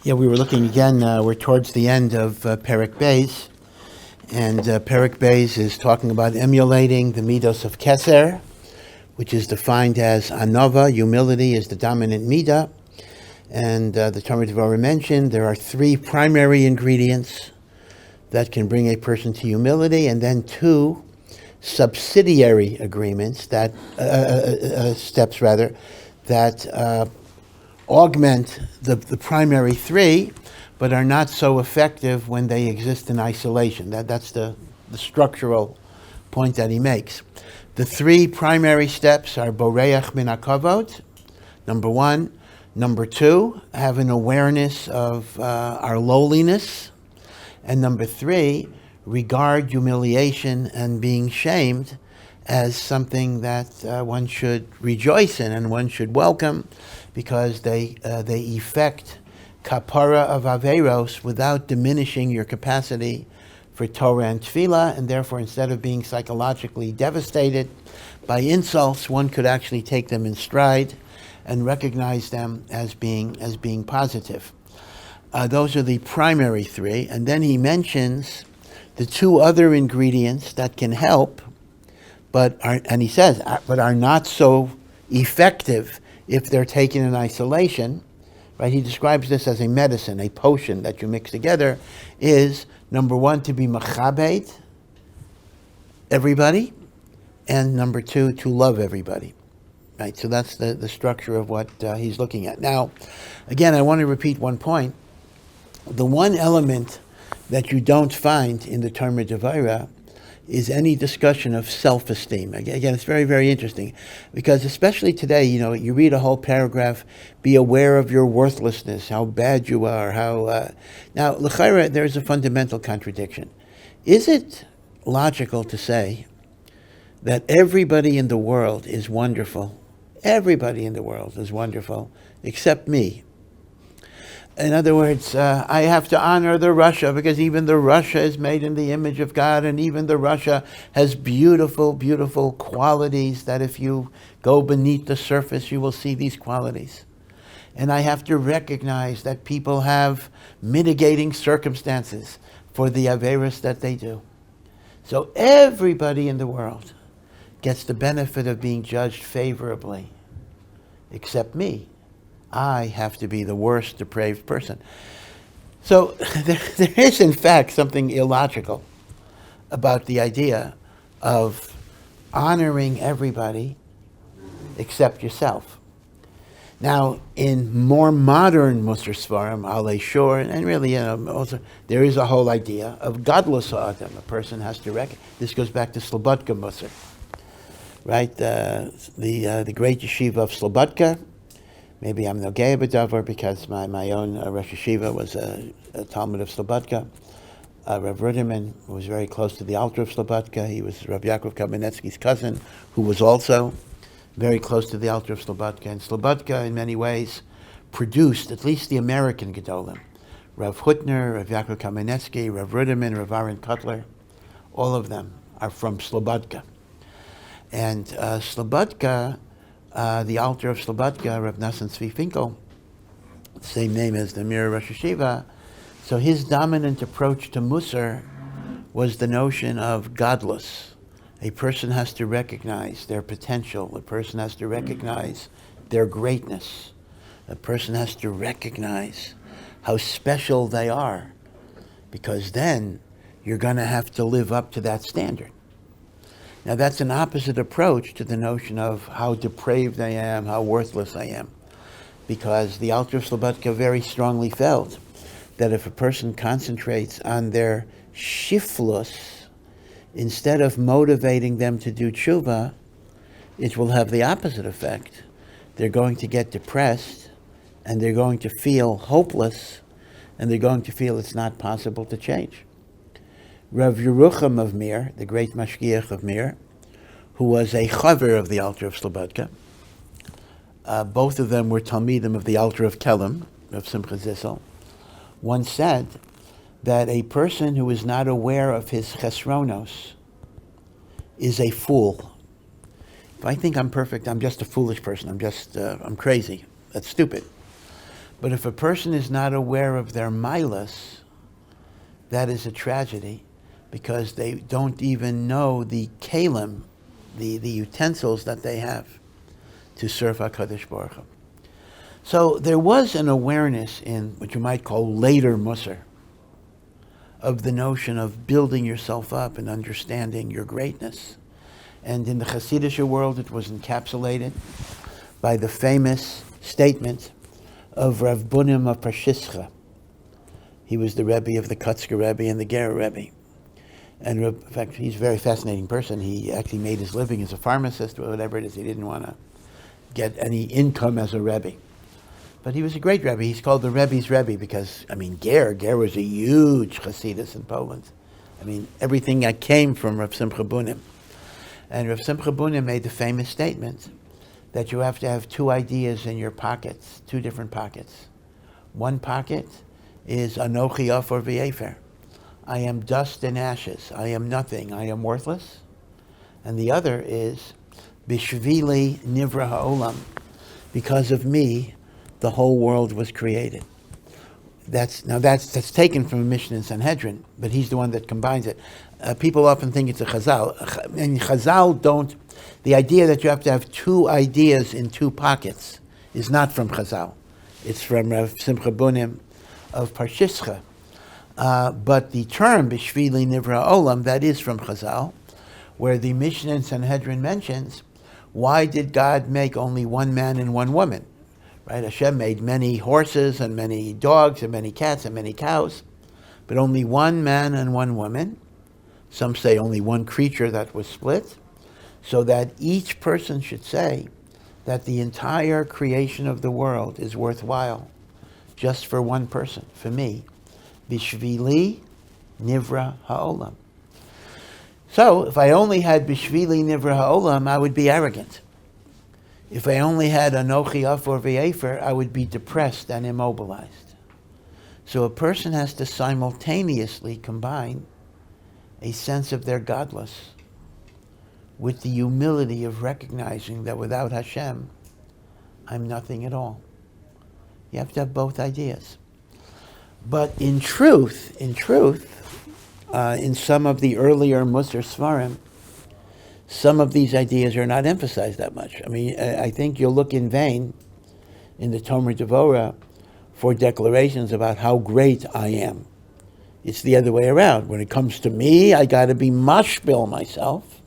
Yeah, we were looking again, we're towards the end of Perek Beis, and Perek Beis is talking about emulating the midos of Keser, which is defined as anova, humility is the dominant midah, and the Torah Devorah mentioned there are three primary ingredients that can bring a person to humility, and then two subsidiary agreements, that steps rather, that augment the primary three, but are not so effective when they exist in isolation. That's the structural point that he makes. The three primary steps are boreach min hakavod, number one. Number two, have an awareness of our lowliness. And number three, regard humiliation and being shamed as something that one should rejoice in and one should welcome, because they effect kapara of averos without diminishing your capacity for Torah and Tefillah, and therefore instead of being psychologically devastated by insults, one could actually take them in stride and recognize them as being positive. Those are the primary three, and then he mentions the two other ingredients that can help, but are not so effective if they're taken in isolation. Right? He describes this as a medicine, a potion that you mix together. Is number one, to be machabed everybody, and number two, to love everybody. Right? So that's the structure of what he's looking at. Now, again, I want to repeat one point. The one element that you don't find in the Torah Devorah is any discussion of self-esteem. Again, it's very, very interesting, because especially today, you read a whole paragraph, be aware of your worthlessness, how bad you are, now, l'chaira, there's a fundamental contradiction. Is it logical to say that everybody in the world is wonderful? Everybody in the world is wonderful, except me. In other words, I have to honor the Russia, because even the Russia is made in the image of God, and even the Russia has beautiful, beautiful qualities that if you go beneath the surface, you will see these qualities. And I have to recognize that people have mitigating circumstances for the averos that they do. So everybody in the world gets the benefit of being judged favorably, except me. I have to be the worst depraved person. So there is, in fact, something illogical about the idea of honoring everybody except yourself. Now, in more modern Musar Svarim, Alei Shor, and really, also, there is a whole idea of godless Adam. A person has to recognize. This goes back to Slobodka Musar, right? The great yeshiva of Slobodka. Maybe I'm no gay Devorah because my own Rosh Yeshiva was a Talmud of Slobodka. Rav Ruderman was very close to the altar of Slobodka. He was Rav Yaakov Kamenetsky's cousin, who was also very close to the altar of Slobodka. And Slobodka, in many ways, produced at least the American Gedolim. Rav Hutner, Rav Yaakov Kamenetsky, Rav Ruderman, Rav Aaron Kotler, all of them are from Slobodka. And Slobodka, the altar of Slobodka, Rav Nassan Tzvi Finkel, same name as the Mir Rosh Yeshiva, so his dominant approach to Musar was the notion of godless. A person has to recognize their potential. A person has to recognize their greatness. A person has to recognize how special they are, because then you're going to have to live up to that standard. Now that's an opposite approach to the notion of how depraved I am, how worthless I am. Because the altar of Slobodka very strongly felt that if a person concentrates on their shiflus, instead of motivating them to do tshuva, it will have the opposite effect. They're going to get depressed, and they're going to feel hopeless, and they're going to feel it's not possible to change. Rav Yerucham of Mir, the great mashgiach of Mir, who was a chaver of the altar of Slobodka, both of them were talmidim of the altar of Kelm, of Simcha Zissel, once said that a person who is not aware of his chesronos is a fool. If I think I'm perfect, I'm just a foolish person. I'm crazy. That's stupid. But if a person is not aware of their milas, that is a tragedy, because they don't even know the kalim, the utensils that they have to serve HaKadosh Baruch Hu. So there was an awareness in what you might call later Musar of the notion of building yourself up and understanding your greatness. And in the Hasidic world, it was encapsulated by the famous statement of Rav Bunim of Parshischa. He was the Rebbe of the Kutzker Rebbe and the Ger Rebbe. And in fact, he's a very fascinating person. He actually made his living as a pharmacist or whatever it is. He didn't want to get any income as a Rebbe. But he was a great Rebbe. He's called the Rebbe's Rebbe because, Ger was a huge Hasidus in Poland. Everything that came from Rav Simcha Bunim. And Rav Simcha Bunim made the famous statement that you have to have two ideas in your pockets, two different pockets. One pocket is Anochi Ohr v'Efer. I am dust and ashes. I am nothing. I am worthless. And the other is Bishvili Nivra Ha'olam. Because of me, the whole world was created. That's taken from a Mishnah in Sanhedrin, but he's the one that combines it. People often think it's a Chazal. And Chazal don't, the idea that you have to have two ideas in two pockets is not from Chazal. It's from Rav Simcha Bunim of Parshischa. But the term Bishvili Nivra Olam, that is from Chazal, where the Mishnah in Sanhedrin mentions, why did God make only one man and one woman? Right? Hashem made many horses and many dogs and many cats and many cows, but only one man and one woman. Some say only one creature that was split, so that each person should say that the entire creation of the world is worthwhile just for one person, for me. Bishvili Nivra Ha'olam. So, if I only had Bishvili Nivra Ha'olam, I would be arrogant. If I only had Anochi Ohr v'Efer, I would be depressed and immobilized. So a person has to simultaneously combine a sense of their godless with the humility of recognizing that without Hashem, I'm nothing at all. You have to have both ideas. But in truth, in some of the earlier Musar Svarim, some of these ideas are not emphasized that much. I think you'll look in vain in the Tomer Devorah for declarations about how great I am. It's the other way around. When it comes to me, I got to be mashbil myself.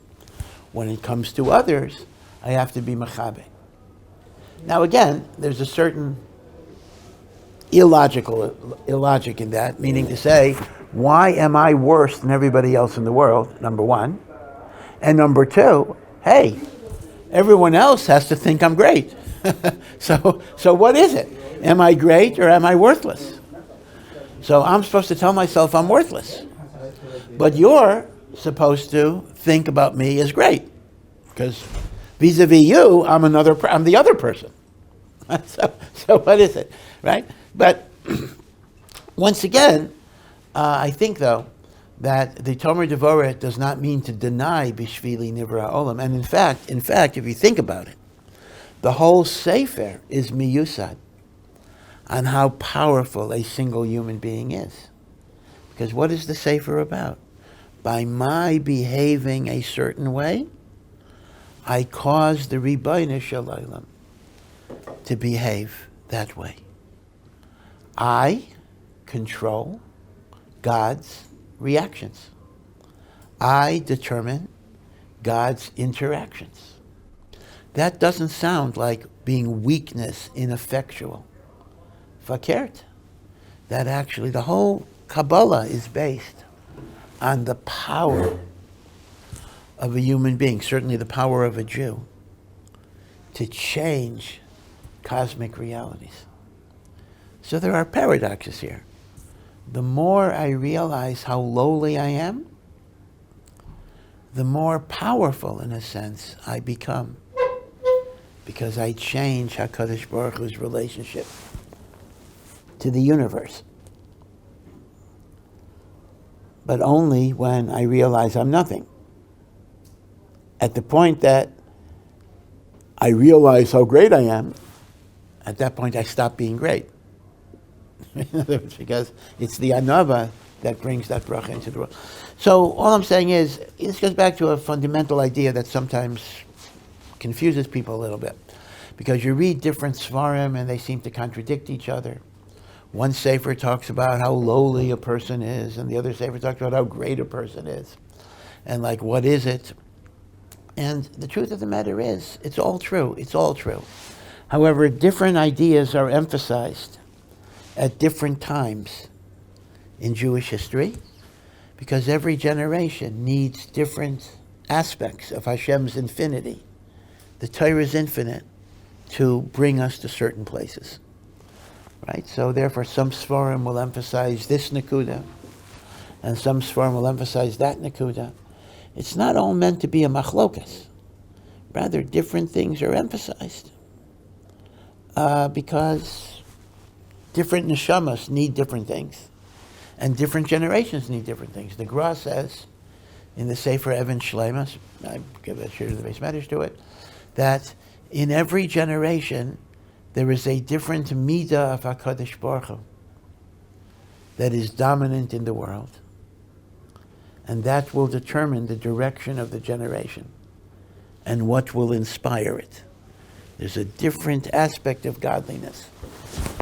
When it comes to others, I have to be mechabe. Now again, there's a certain illogic in that, meaning to say, why am I worse than everybody else in the world, number one? And number two, hey, everyone else has to think I'm great. So what is it? Am I great or am I worthless? So I'm supposed to tell myself I'm worthless. But you're supposed to think about me as great. Because vis-a-vis you, I'm the other person. So what is it, right? But once again, I think though, that the Tomer Devorah does not mean to deny Bishvili Nivra Olam. And in fact, if you think about it, the whole Sefer is miyusad on how powerful a single human being is. Because what is the Sefer about? By my behaving a certain way, I cause the Ribono Shel Olam to behave that way. I control God's reactions. I determine God's interactions. That doesn't sound like being weakness, ineffectual. Fakert. That actually, the whole Kabbalah is based on the power of a human being, certainly the power of a Jew, to change cosmic realities. So there are paradoxes here. The more I realize how lowly I am, the more powerful, in a sense, I become. Because I change HaKadosh Baruch Hu's relationship to the universe. But only when I realize I'm nothing. At the point that I realize how great I am, at that point I stop being great. In other words, because it's the anava that brings that bracha into the world. So all I'm saying is, this goes back to a fundamental idea that sometimes confuses people a little bit. Because you read different svarim and they seem to contradict each other. One sefer talks about how lowly a person is, and the other sefer talks about how great a person is. And like, what is it? And the truth of the matter is, it's all true. It's all true. However, different ideas are emphasized at different times in Jewish history, because every generation needs different aspects of Hashem's infinity. The Torah is infinite to bring us to certain places. Right? So therefore, some Sforim will emphasize this Nakuda, and some Sforim will emphasize that Nakuda. It's not all meant to be a machlokas. Rather, different things are emphasized. Because different neshamas need different things, and different generations need different things. The Gra says, in the Sefer Even Shleimas, I give a share to the base matters to it, that in every generation, there is a different midah of HaKadosh Baruch Hu that is dominant in the world. And that will determine the direction of the generation and what will inspire it. There's a different aspect of godliness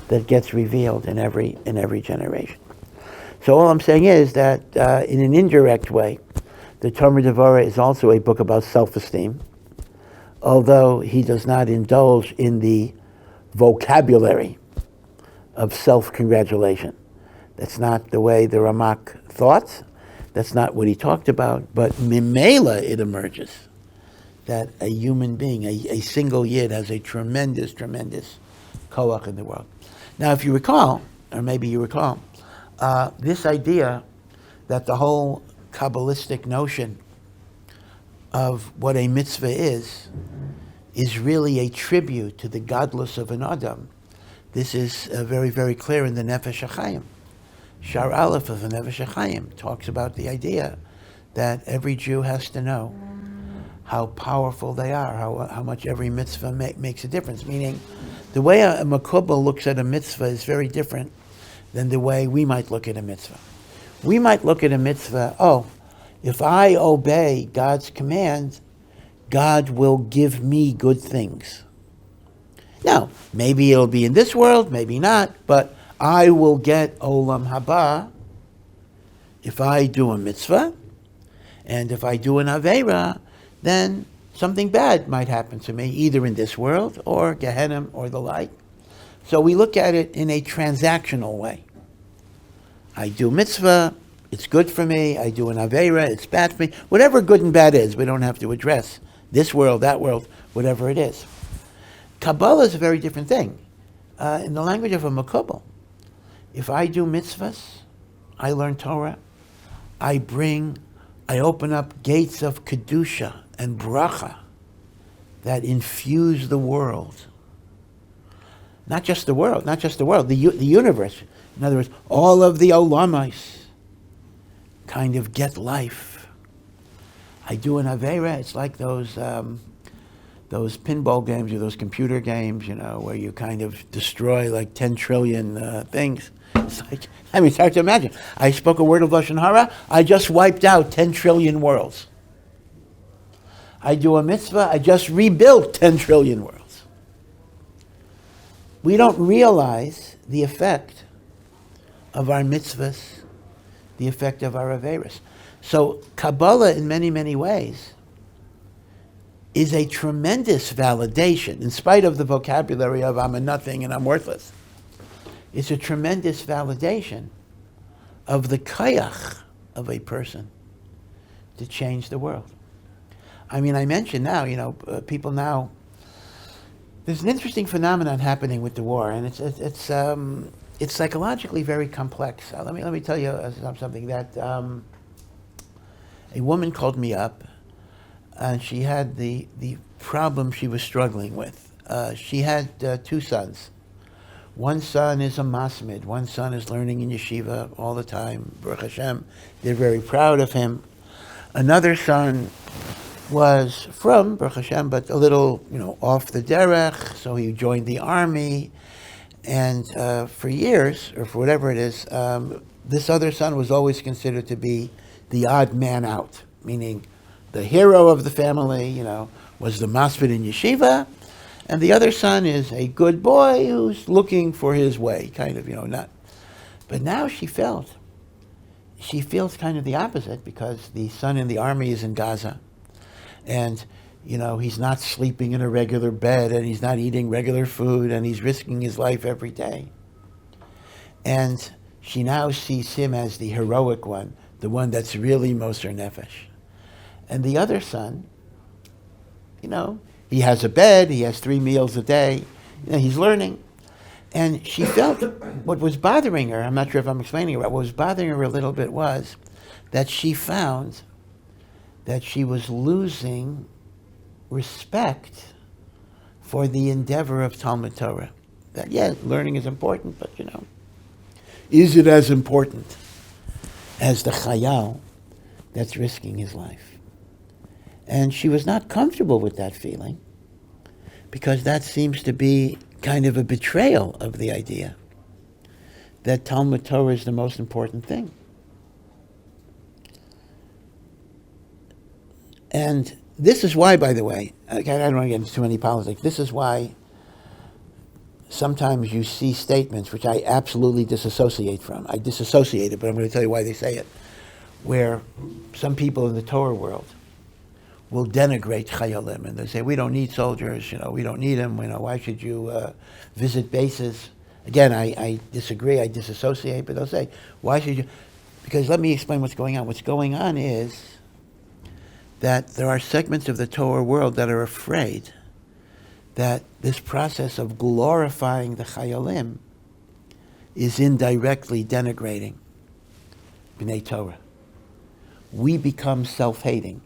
that gets revealed in every generation. So all I'm saying is that in an indirect way, the Talmud Devorah is also a book about self-esteem, although he does not indulge in the vocabulary of self-congratulation. That's not the way the Ramak thought. That's not what he talked about. But mimela, it emerges that a human being, a single yid, has a tremendous, tremendous koach in the world. Now, if you recall, or maybe you recall, this idea that the whole Kabbalistic notion of what a mitzvah is really a tribute to the godless of an Adam. This is very, very clear in the Nefesh HaChaim. Shar Aleph of the Nefesh HaChaim talks about the idea that every Jew has to know how powerful they are, how much every mitzvah makes a difference. Meaning, the way a makubal looks at a mitzvah is very different than the way we might look at a mitzvah. We might look at a mitzvah, if I obey God's command, God will give me good things. Now, maybe it'll be in this world, maybe not, but I will get olam haba if I do a mitzvah, and if I do an aveira, then something bad might happen to me, either in this world or Gehenna or the like. So we look at it in a transactional way. I do mitzvah, it's good for me. I do an aveira, it's bad for me. Whatever good and bad is, we don't have to address this world, that world, whatever it is. Kabbalah is a very different thing. In the language of a makubal, if I do mitzvahs, I learn Torah, I open up gates of kedusha and bracha that infuse the world. Not just the world, the universe. In other words, all of the olamais kind of get life. I do an aveira, it's like those pinball games or those computer games, where you kind of destroy like 10 trillion things. It's like, it's hard to imagine. I spoke a word of Lashon Hara, I just wiped out 10 trillion worlds. I do a mitzvah, I just rebuilt 10 trillion worlds. We don't realize the effect of our mitzvahs, the effect of our aveiros. So Kabbalah, in many, many ways, is a tremendous validation, in spite of the vocabulary of I'm a nothing and I'm worthless. It's a tremendous validation of the kayach of a person to change the world. I mentioned now, people now, there's an interesting phenomenon happening with the war, and it's psychologically very complex. Let me tell you something that a woman called me up, and she had the problem she was struggling with. She had 2 sons. One son is a masmid. One son is learning in yeshiva all the time. Baruch Hashem, they're very proud of him. Another son was from Baruch Hashem, but a little, off the derech, so he joined the army. And for years, or for whatever it is, this other son was always considered to be the odd man out, meaning the hero of the family, was the masvid in yeshiva, and the other son is a good boy who's looking for his way, kind of, not. But now she feels kind of the opposite, because the son in the army is in Gaza, and he's not sleeping in a regular bed, and he's not eating regular food, and he's risking his life every day. And she now sees him as the heroic one, the one that's really Moser Nefesh. And the other son, he has a bed, he has 3 meals a day, he's learning. And she felt what was bothering her, I'm not sure if I'm explaining it right, what was bothering her a little bit was that she found that she was losing respect for the endeavor of Talmud Torah. That, learning is important, but is it as important as the chayal that's risking his life? And she was not comfortable with that feeling, because that seems to be kind of a betrayal of the idea that Talmud Torah is the most important thing. And this is why, by the way, I don't want to get into too many politics, this is why sometimes you see statements which I absolutely disassociate from. I disassociate it, but I'm going to tell you why they say it, where some people in the Torah world will denigrate chayalim, and they say, we don't need soldiers, we don't need them, why should you visit bases? Again, I disagree, I disassociate, but they'll say, why should you? Because let me explain what's going on. What's going on is that there are segments of the Torah world that are afraid that this process of glorifying the chayalim is indirectly denigrating B'nai Torah. We become self-hating.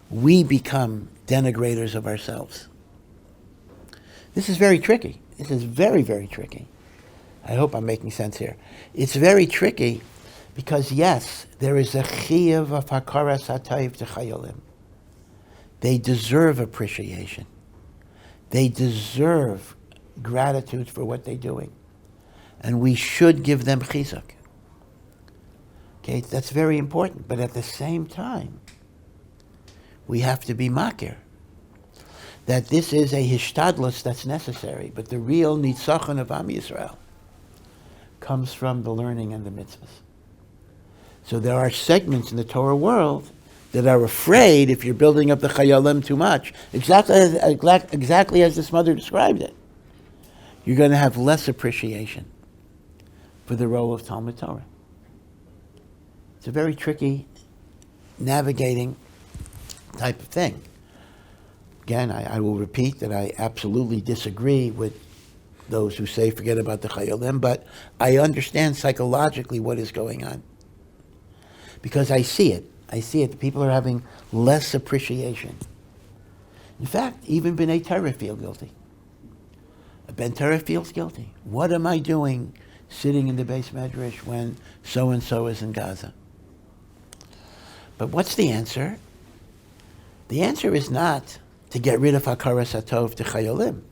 We become denigrators of ourselves. This is very tricky. This is very, very tricky. I hope I'm making sense here. It's very tricky because, yes, there is a chiyuv of hakaras hatayv to chayalim. They deserve appreciation. They deserve gratitude for what they're doing. And we should give them chizuk. Okay, that's very important. But at the same time, we have to be makir that this is a hishtadlus that's necessary. But the real nitzachon of Am Yisrael comes from the learning and the mitzvahs. So there are segments in the Torah world that are afraid if you're building up the chayalim too much, exactly as this mother described it, you're going to have less appreciation for the role of Talmud Torah. It's a very tricky navigating type of thing. Again, I will repeat that I absolutely disagree with those who say forget about the chayalim, but I understand psychologically what is going on. Because I see it. People are having less appreciation. In fact, even B'nai Torah feel guilty. A Ben Torah feels guilty. What am I doing sitting in the Beis Medrash when so-and-so is in Gaza? But what's the answer? The answer is not to get rid of hakaras hatov to chayalim.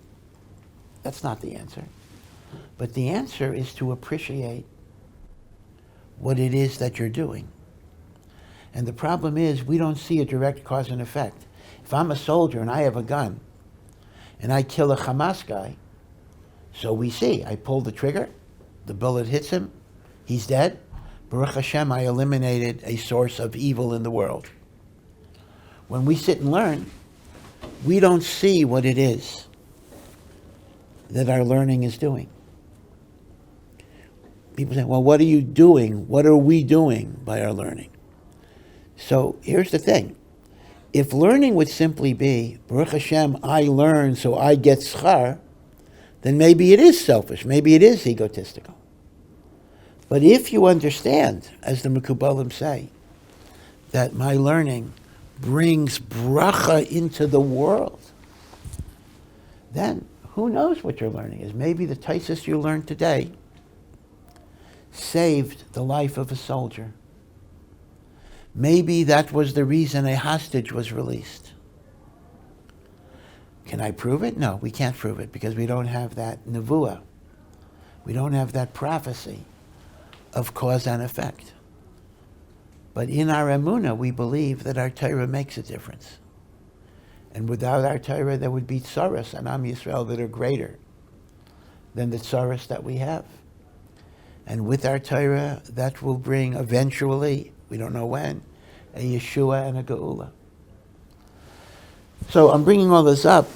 That's not the answer. But the answer is to appreciate what it is that you're doing. And the problem is we don't see a direct cause and effect. If I'm a soldier and I have a gun and I kill a Hamas guy, so we see, I pull the trigger, the bullet hits him, he's dead. Baruch Hashem, I eliminated a source of evil in the world. When we sit and learn, we don't see what it is that our learning is doing. People say, well, what are you doing? What are we doing by our learning? So here's the thing. If learning would simply be, Baruch Hashem, I learn so I get schar, then maybe it is selfish, maybe it is egotistical. But if you understand, as the Mekubalim say, that my learning brings bracha into the world, then who knows what your learning is? Maybe the taisus you learned today saved the life of a soldier. Maybe that was the reason a hostage was released. Can I prove it? No, we can't prove it because we don't have that nevuah. We don't have that prophecy of cause and effect. But in our emunah, we believe that our Torah makes a difference. And without our Torah, there would be tsaros and Am Yisrael that are greater than the tsaros that we have. And with our Torah, that will bring eventually, we don't know when, a Yeshua and a Geula. So I'm bringing all this up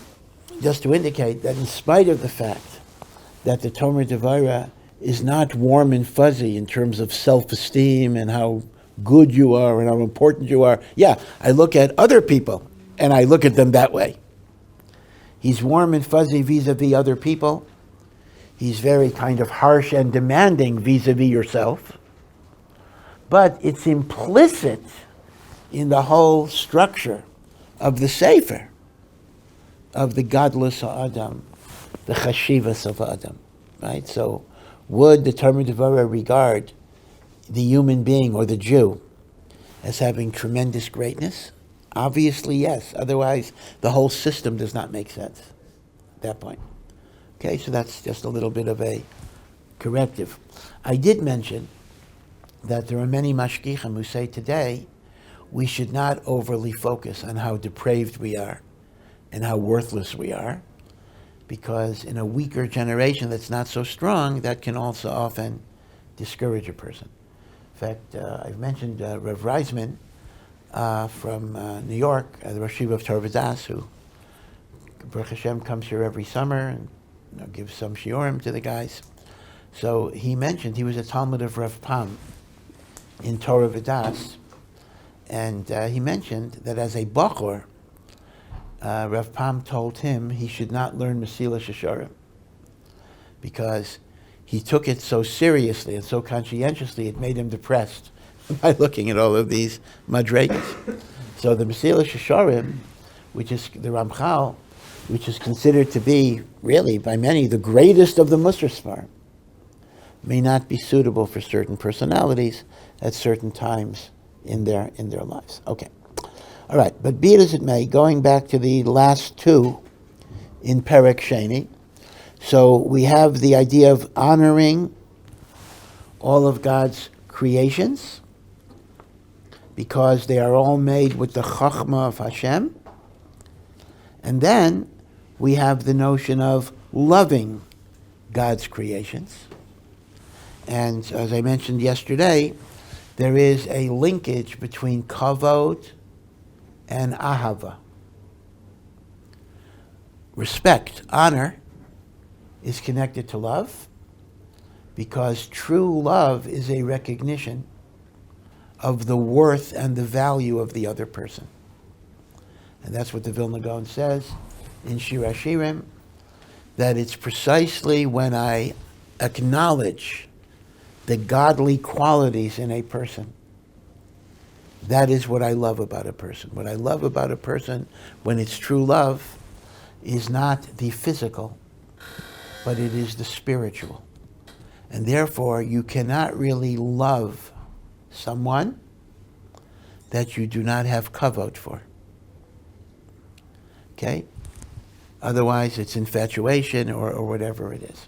just to indicate that in spite of the fact that the Tomer Devorah is not warm and fuzzy in terms of self-esteem and how good you are and how important you are. Yeah, I look at other people and I look at them that way. He's warm and fuzzy vis-a-vis other people. He's very kind of harsh and demanding vis-a-vis yourself. But it's implicit in the whole structure of the Sefer, of the Gadlus Ha'adam, the Chashivas of Adam, right? So would the Tomer Devorah regard the human being or the Jew as having tremendous greatness? Obviously, yes. Otherwise, the whole system does not make sense at that point. Okay, so that's just a little bit of a corrective. I did mention that there are many mashgichim who say today we should not overly focus on how depraved we are and how worthless we are, because in a weaker generation that's not so strong, that can also often discourage a person. In fact, I've mentioned Rav Reisman from New York, the Rosh Yeshivat Ohr Somayach, who Baruch Hashem comes here every summer and gives some shiurim to the guys. So he mentioned he was a Talmud of Rav Pam in Torah V'das, and he mentioned that as a Bachor, Rav Pam told him he should not learn Mesilas Yesharim because he took it so seriously and so conscientiously it made him depressed by looking at all of these madregas. So the Mesilas Yesharim, which is the Ramchal, which is considered to be, really, by many, the greatest of the Musar Sfarim, may not be suitable for certain personalities at certain times in their lives. Okay. All right, but be it as it may, going back to the last two in Perek Sheni, so we have the idea of honoring all of God's creations because they are all made with the Chachma of Hashem. And then we have the notion of loving God's creations. And as I mentioned yesterday, there is a linkage between kavod and ahava. Respect, honor, is connected to love because true love is a recognition of the worth and the value of the other person. And that's what the Vilna Gaon says in Shir HaShirim, that it's precisely when I acknowledge the godly qualities in a person, that is what I love about a person. What I love about a person, when it's true love, is not the physical, but it is the spiritual. And therefore, you cannot really love someone that you do not have kavod for. Okay? Otherwise, it's infatuation or whatever it is.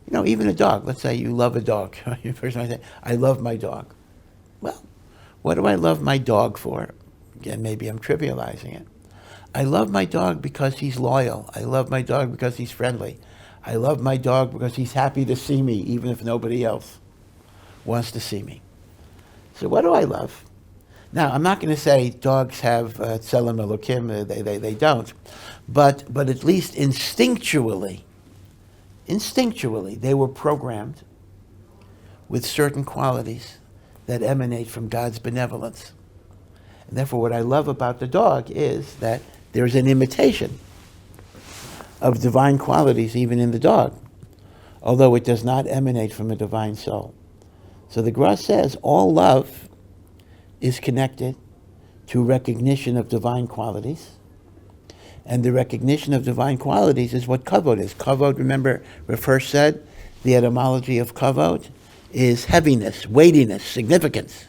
You know, even a dog. Let's say you love a dog. First I say, I love my dog. Well, what do I love my dog for? Again, maybe I'm trivializing it. I love my dog because he's loyal. I love my dog because he's friendly. I love my dog because he's happy to see me, even if nobody else wants to see me. So what do I love? Now, I'm not going to say dogs have tselem elokim. They don't. But at least instinctually, they were programmed with certain qualities that emanate from God's benevolence. And therefore, what I love about the dog is that there's an imitation of divine qualities even in the dog, although it does not emanate from a divine soul. So the Gemara says all love is connected to recognition of divine qualities. And the recognition of divine qualities is what kavod is. Kavod, remember, we first said, the etymology of kavod is heaviness, weightiness, significance.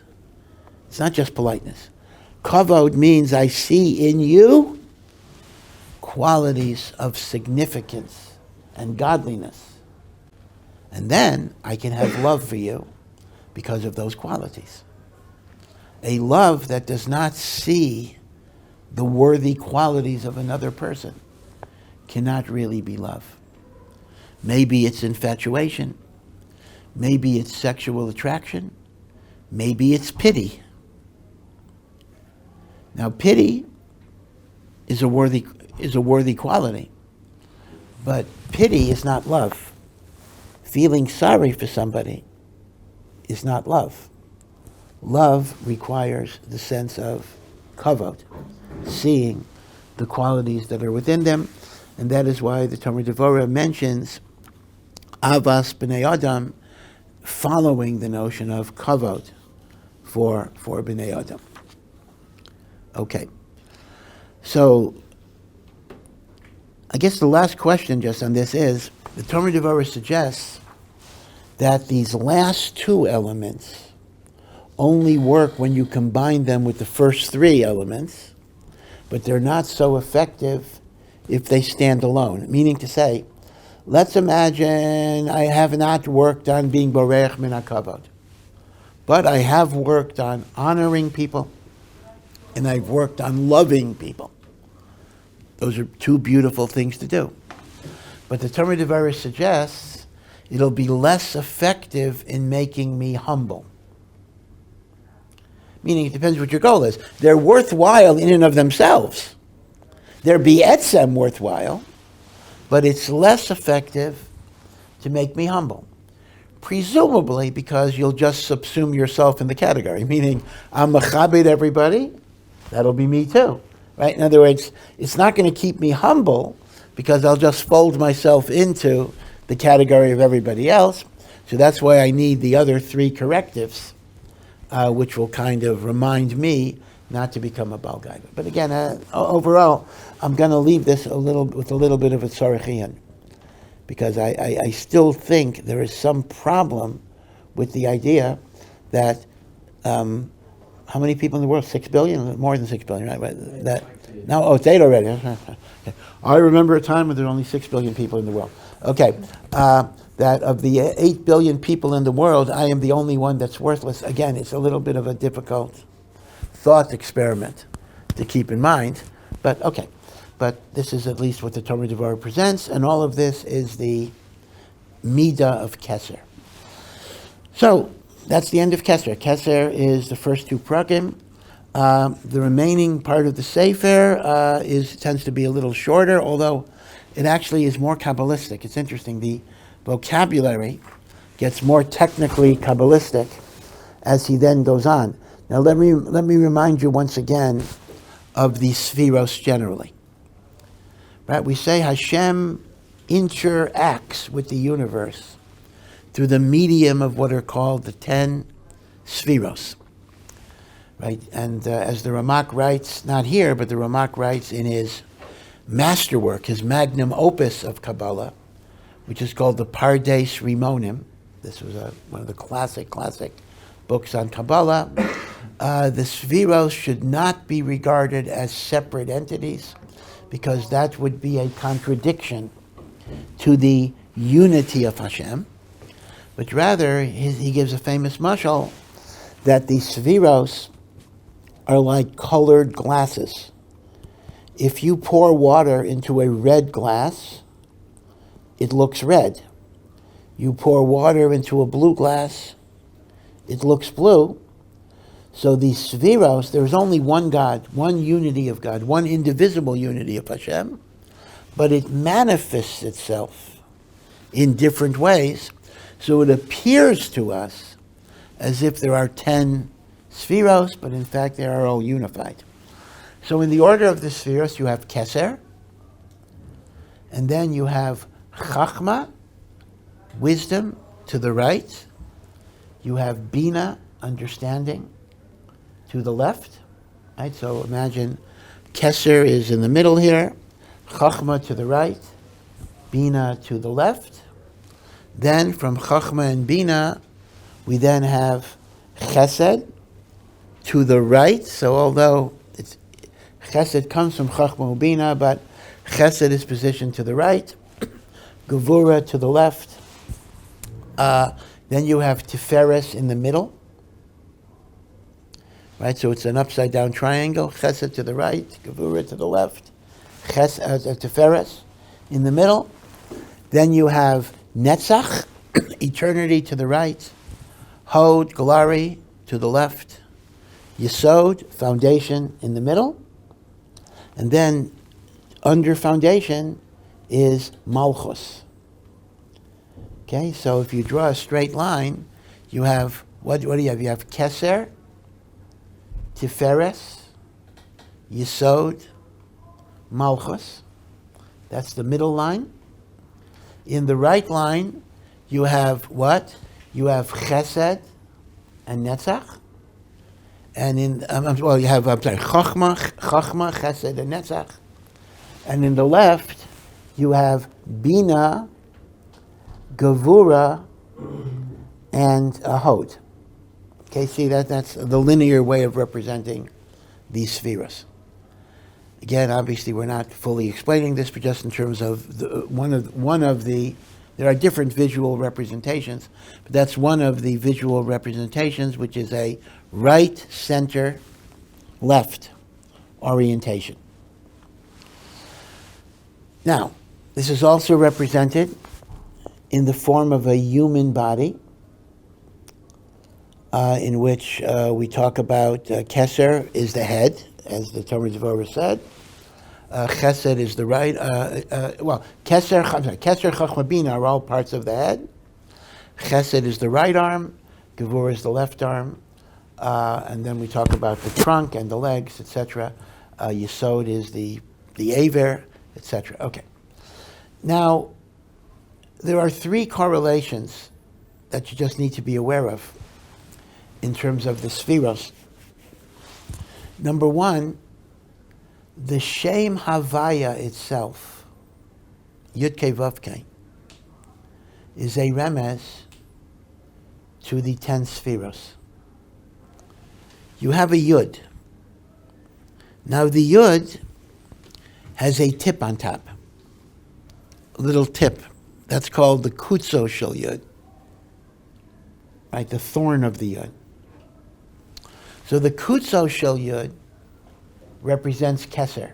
It's not just politeness. Kavod means I see in you qualities of significance and godliness. And then I can have love for you because of those qualities. A love that does not see the worthy qualities of another person cannot really be love. Maybe it's infatuation. Maybe it's sexual attraction. Maybe it's pity. Now, pity is a worthy quality, but pity is not love. Feeling sorry for somebody is not love. Love requires the sense of kavod, seeing the qualities that are within them, and that is why the Talmud Devorah mentions avas b'nei adam, following the notion of kavod for b'nei adam. Okay, so I guess the last question just on this is, the Talmud Devorah suggests that these last two elements only work when you combine them with the first three elements, but they're not so effective if they stand alone. Meaning to say, let's imagine I have not worked on being borech min hakavod, but I have worked on honoring people, and I've worked on loving people. Those are two beautiful things to do. But the Talmud Devorah suggests it'll be less effective in making me humble. Meaning it depends what your goal is. They're worthwhile in and of themselves. They're be'etzem worthwhile, but it's less effective to make me humble. Presumably because you'll just subsume yourself in the category, meaning I'm mechabed everybody, that'll be me too, right? In other words, it's not going to keep me humble because I'll just fold myself into the category of everybody else. So that's why I need the other three correctives, which will kind of remind me not to become a Baal Gaiva. But again, overall, I'm going to leave this with a little bit of a tzarachian, because I still think there is some problem with the idea that how many people in the world? 6 billion? More than 6 billion, right? It's 8 already. I remember a time when there were only 6 billion people in the world. Okay. That of the 8 billion people in the world, I am the only one that's worthless. Again, it's a little bit of a difficult thought experiment to keep in mind, but okay. But this is at least what the Talmud Devorah presents, and all of this is the midah of Keser. So, that's the end of Keser. Keser is the first two prakim. The remaining part of the Sefer tends to be a little shorter, although it actually is more Kabbalistic. It's interesting. The vocabulary gets more technically Kabbalistic as he then goes on. Now let me remind you once again of the Sfiros generally. Right? We say Hashem interacts with the universe through the medium of what are called the 10 Sfiros. Right? And as the Ramak writes, not here, but the Ramak writes in his masterwork, his magnum opus of Kabbalah, which is called the Pardes Rimonim. This was one of the classic books on Kabbalah. The Sfiros should not be regarded as separate entities, because that would be a contradiction to the unity of Hashem. But rather, he gives a famous mashal that the Sfiros are like colored glasses. If you pour water into a red glass, it looks red. You pour water into a blue glass, it looks blue. So the Sfiros, there's only one God, one unity of God, one indivisible unity of Hashem, but it manifests itself in different ways. So it appears to us as if there are 10 Sfiros, but in fact they are all unified. So in the order of the Sfiros, you have Keser, and then you have Chachma, wisdom, to the right. You have Bina, understanding, to the left. Right? So imagine Keser is in the middle here, Chachma to the right, Bina to the left. Then from Chachma and Bina, we then have Chesed to the right. So although Chesed comes from Chachma and Bina, but Chesed is positioned to the right, Gevurah to the left, Then you have Tiferes in the middle. Right, so it's an upside down triangle. Chesed to the right, Gevurah to the left. Tiferes in the middle. Then you have Netzach, eternity to the right. Hod, glory to the left. Yesod, foundation in the middle. And then under foundation is Malchus. Okay, so if you draw a straight line, you have, what do you have? You have Keser, Tiferes, Yesod, Malchus. That's the middle line. In the right line, you have what? You have Chesed and Netzach. And you have, Chachma, Chesed, and Netzach. And in the left, you have Bina, Gevurah, and Hod. Okay, see, that's the linear way of representing these spheres. Again, obviously, we're not fully explaining this, but just in terms of one of the, there are different visual representations, but that's one of the visual representations, which is a right, center, left orientation. Now, this is also represented in the form of a human body, in which we talk about Keser is the head, as the Torah Devorah said. Chesed is the right. Keser, Chachma, Bina are all parts of the head. Chesed is the right arm. Gevurah is the left arm. And then we talk about the trunk and the legs, etc. Yesod is the aver, etc. Okay. Now, there are three correlations that you just need to be aware of in terms of the spheros. Number one, the Shem Havaya itself, Yud-Kei Vav-Kei, is a remez to the 10 spheros. You have a Yud. Now the Yud has a tip on top, a little tip. That's called the Kutzo Shel Yud, right? The thorn of the Yud. So the Kutzo Shel Yud represents Keser,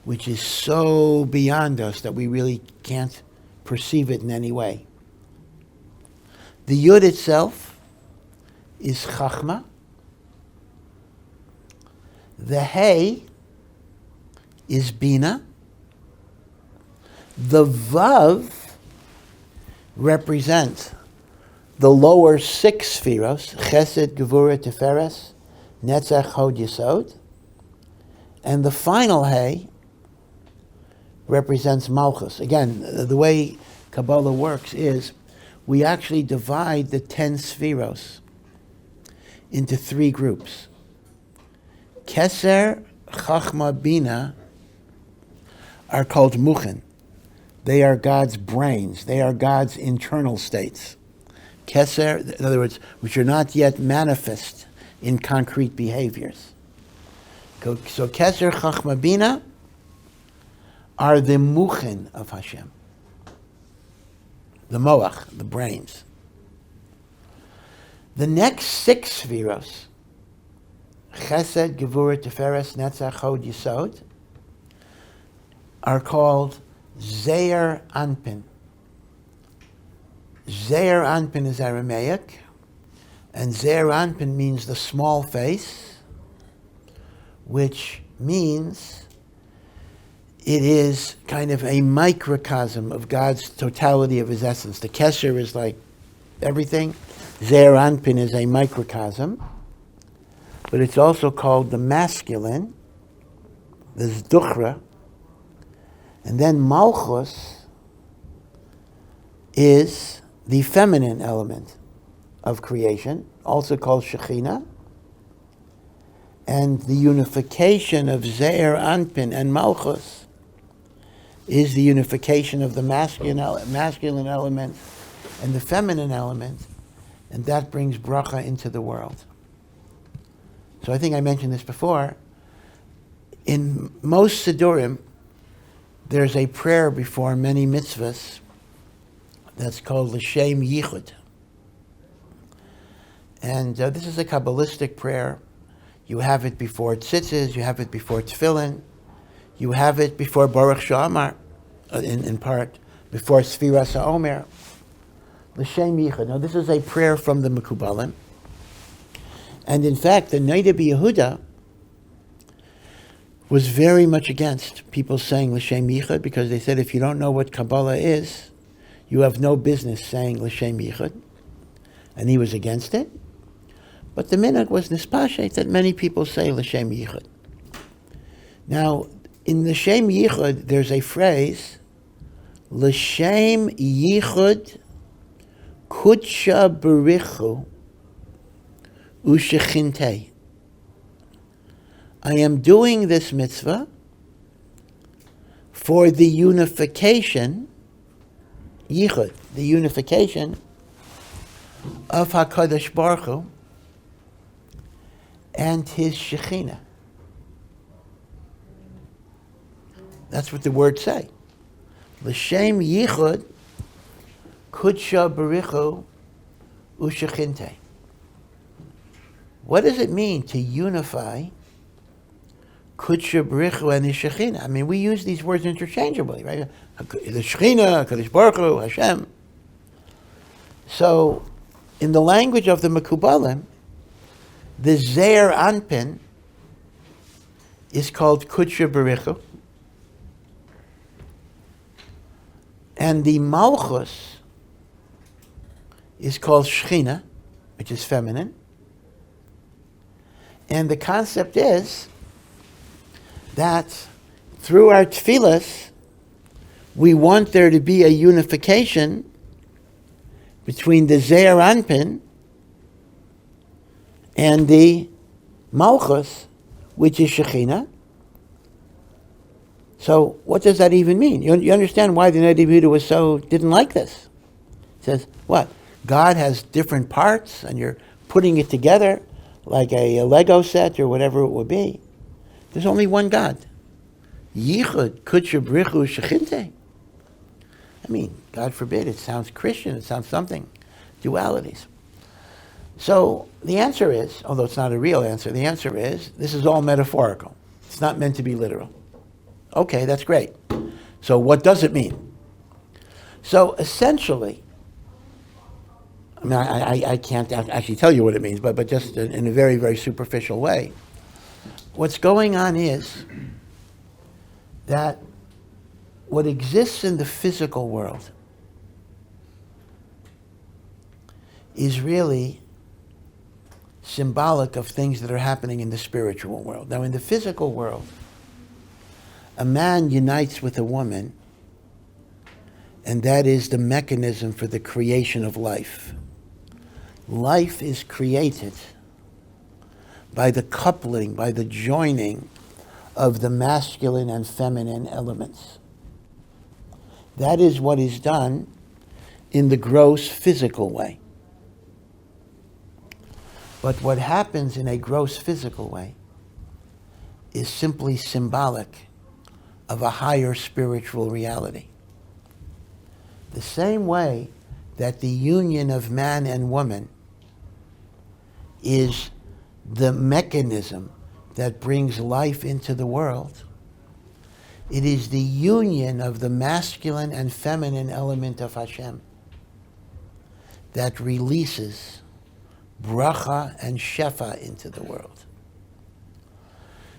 which is so beyond us that we really can't perceive it in any way. The Yud itself is Chachma. The Hey is Bina. The Vav represents the lower 6 spheros, Chesed, Gevurah, Tiferes, Netzach, Hod, Yesod. And the final Hey represents Malchus. Again, the way Kabbalah works is we actually divide the 10 spheros into 3 groups. Keser, Chachma, Bina are called Muchen. They are God's brains. They are God's internal states. Keser, in other words, which are not yet manifest in concrete behaviors. So Keser, Chachma, Bina are the Muchen of Hashem. The Moach, the brains. The next 6 spheros, Chesed, Gevurah, Tiferes, Netzach, Hod, Yesod, are called Zeir Anpin. Zeir Anpin is Aramaic, and Zeir Anpin means the small face, which means it is kind of a microcosm of God's totality of His essence. The Keser is like everything. Zeir Anpin is a microcosm, but it's also called the masculine, the Zduchra, and then Malchus is the feminine element of creation, also called Shekhinah, and the unification of Zeir Anpin and Malchus is the unification of the masculine element and the feminine element, and that brings bracha into the world. So I think I mentioned this before. In most Siddurim, there's a prayer before many mitzvahs that's called L'Shem Yichud. And this is a Kabbalistic prayer. You have it before tzitzis, you have it before tefillin, you have it before Baruch Sha'amar, in part, before Sfiras HaOmer. L'Shem Yichud. Now this is a prayer from the Mekubalim. And in fact, the Noda B'Yehuda was very much against people saying L'Shem Yichud, because they said if you don't know what Kabbalah is, you have no business saying L'Shem Yichud. And he was against it. But the minhag was nispashet that many people say L'Shem Yichud. Now, in L'Shem Yichud, there's a phrase, L'Shem Yichud Kudsha Berichu Ushechintei. I am doing this mitzvah for the unification, Yichud, the unification of HaKadosh Baruch Hu and his Shekhinah. That's what the words say. L'shem yichud kudsha berichu ushechintei. What does it mean to unify kudsha berichu and his Shekhinah? I mean, we use these words interchangeably, right? The Shekhinah, Kadosh Baruch Hu, Hashem. So, in the language of the Mekubalim, the Zeir Anpin is called Kudsha Berichu, and the Malchus is called Shechina, which is feminine. And the concept is that through our tefillas, we want there to be a unification between the Zeir Anpin and the Malchus, which is Shekhinah. So what does that even mean? You understand why the Noda B'Yehuda didn't like this. It says, what? God has different parts and you're putting it together like a Lego set or whatever it would be. There's only one God. Yichud, Kudsha Berichu, Shechintei. I mean, God forbid, it sounds Christian, it sounds something. Dualities. So the answer is, although it's not a real answer, the answer is, this is all metaphorical. It's not meant to be literal. Okay, that's great. So what does it mean? So essentially, I mean, I can't actually tell you what it means, but just in a very, very superficial way. What's going on is that what exists in the physical world is really symbolic of things that are happening in the spiritual world. Now, in the physical world, a man unites with a woman, and that is the mechanism for the creation of life. Life is created by the coupling, by the joining of the masculine and feminine elements. That is what is done in the gross physical way. But what happens in a gross physical way is simply symbolic of a higher spiritual reality. The same way that the union of man and woman is the mechanism that brings life into the world, it is the union of the masculine and feminine element of Hashem that releases bracha and shefa into the world.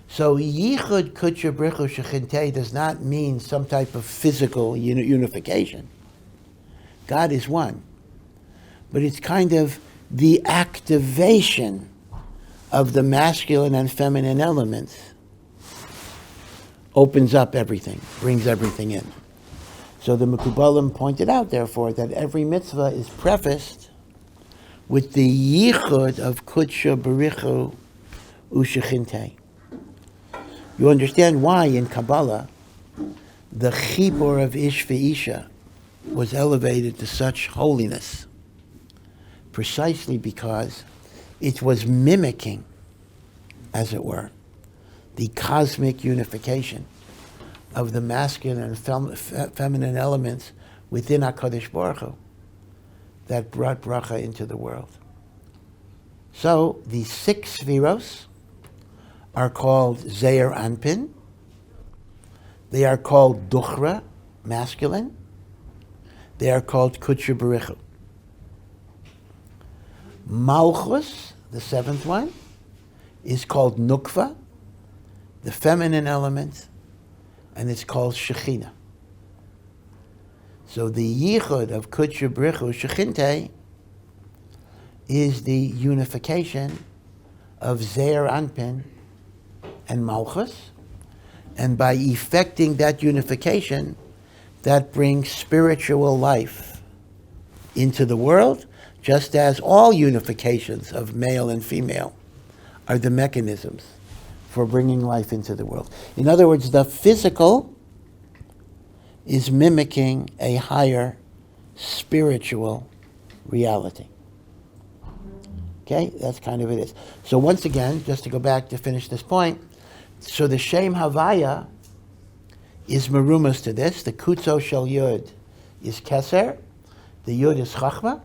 So Yichud Kudsha Berichu Shechintei does not mean some type of physical unification. God is one. But it's kind of the activation of the masculine and feminine elements opens up everything, brings everything in. So the Mekubalim pointed out, therefore, that every mitzvah is prefaced with the yichud of Kudsha Berichu Ushechintei. You understand why in Kabbalah the chibur of ish ve'isha was elevated to such holiness, precisely because it was mimicking, as it were, the cosmic unification of the masculine and feminine elements within HaKadosh Baruch Hu. that brought bracha into the world. So the 6 Sfiros are called Zeir Anpin. They are called Duchra, masculine. They are called Kutsha Berichu. Malchus, the 7th one, is called Nukva, the feminine element, and it's called Shechina. So the Yichud of Kutsha Berichu Shechinte is the unification of Zeir Anpin and Malchus, and by effecting that unification, that brings spiritual life into the world, just as all unifications of male and female are the mechanisms for bringing life into the world. In other words, the physical is mimicking a higher spiritual reality. Okay, that's kind of it is. So once again, just to go back to finish this point, so the Shem Havaya is merumas to this. The Kutzo Shel Yud is Keser, the Yud is Chachma,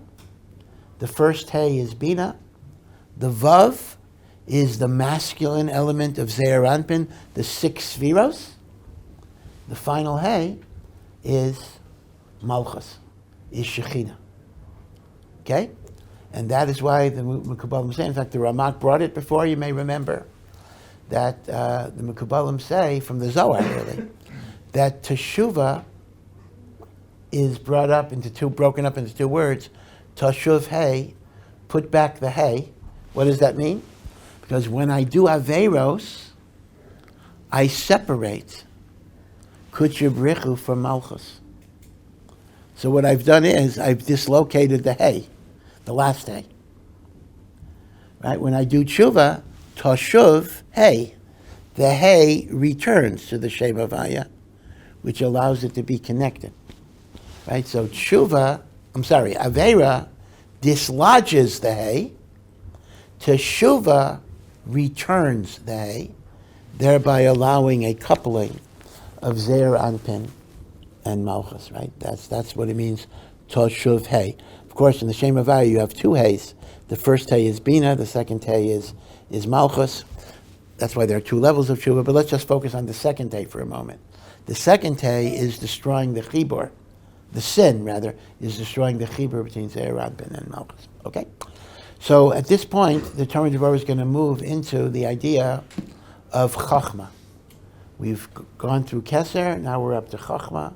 the first Hey is Bina, the Vav is the masculine element of Zeir Anpin, the 6 Sfiros. The final Hey is Malchus, is Shechina. Okay? And that is why the Mekubalim say, in fact, the Ramak brought it before, you may remember, that the Mekubalim say, from the Zohar really, that Teshuvah is broken up into two words, Tashuv Hey, put back the Hey. What does that mean? Because when I do Averos, I separate Kutsha Berichu from Malchus. So what I've done is, I've dislocated the Hey, the last Hey. Right? When I do Tshuva, Tashuv Hey, the Hey returns to the Shem Havaya, which allows it to be connected. Right? So Avera dislodges the Hey, Teshuvah returns the Hey, thereby allowing a coupling of Zeir Anpin and Malchus, right? That's what it means, Toshuv Hey. Of course, in the Shem Havaya, you have 2 Heys. The first Hey is Bina, the second Hey is Malchus. That's why there are 2 levels of Tshuva, but let's just focus on the second Hey for a moment. The second Hey is destroying the Chibur. The sin, rather, is destroying the Chibur between Zeir Anpin and Malchus. Okay? So at this point, the Torah Devorah is going to move into the idea of Chachma. We've gone through Keser, now we're up to Chachma.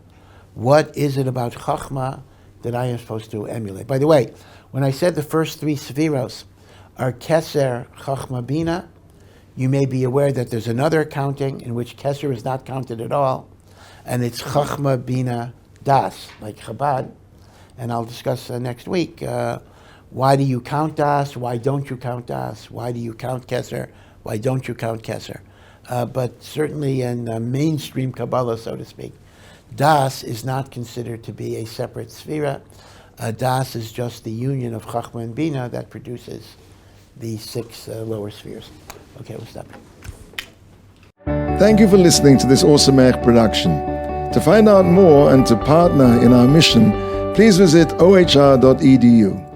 What is it about Chachma that I am supposed to emulate? By the way, when I said the first 3 Sefiros are Keser, Chachma, Bina, you may be aware that there's another counting in which Keser is not counted at all, and it's Chachma, Bina, Das, like Chabad, and I'll discuss next week. Why do you count Das? Why don't you count Das? Why do you count Keser? Why don't you count Keser? But certainly in mainstream Kabbalah, so to speak, Das is not considered to be a separate Sfira. Das is just the union of Chachma and Bina that produces the 6 lower spheres. Okay, we'll stop. Thank you for listening to this Ohr Somayach production. To find out more and to partner in our mission, please visit ohr.edu.